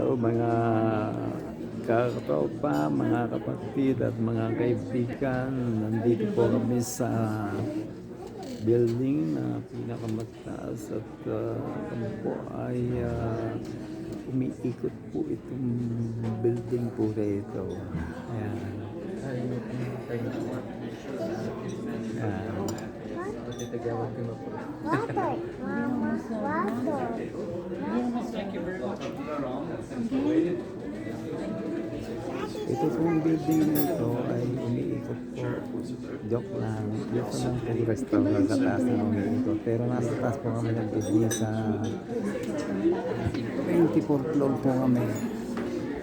Hello mga katropa, mga kapatid at mga kaibigan. Nandito po kami sa building na pinakamataas at kami po ay umiikot po itong building po rito. Ayan. Ayan. Water, mama, water. Ito pong building na ito ay umiikot po. Joke lang. Ito lang po restaurant sa taas na umiikot. Pero nasa taas po kami ng building sa 24th floor po kami.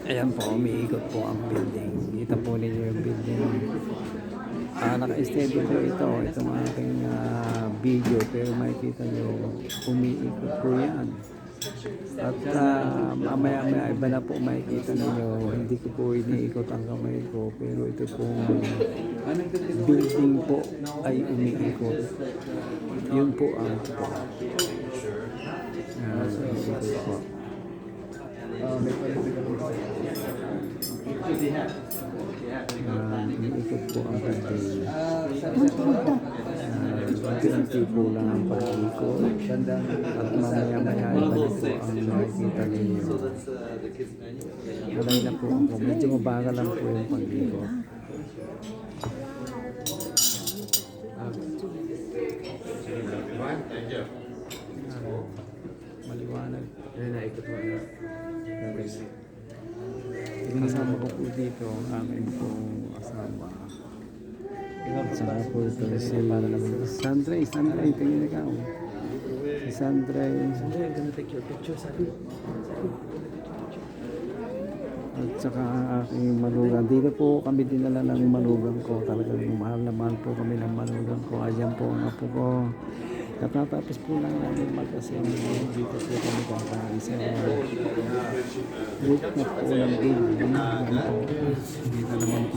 Ayan po, umiikot po ang building. Kita po ninyo yung building. Naka-steady po ito. Itong aking video. Pero makikita nyo, umiikot po yan. At mamaya iba na po makikita ninyo. Hindi ko po iniikot ang kamay ko. Pero ito pong building po ay umiikot. Yun po ang umiikot po. Umiikot po ang building. Unti-unti po lang ang pag-ikot. At mamaya-maya ibalik po ang nakikita ninyo. Malay na po ako. Medyo mabagal lang po yung pag-ikot. Maliwanag. Kasama ko po dito ang aking pong kasama. Saka po ito si Sandra, tingin ikaw. Si Sandra, gonna take your picture, Sally. at saka ang aking malugang. Dito po kami dinala ng malugang ko. Talagang mahal na mahal po kami ng malugang ko. Ayan po ang apo ko. Katatapos po lang namin mag-asin. Dito po kami kakain sa group na po ng game. Dito naman po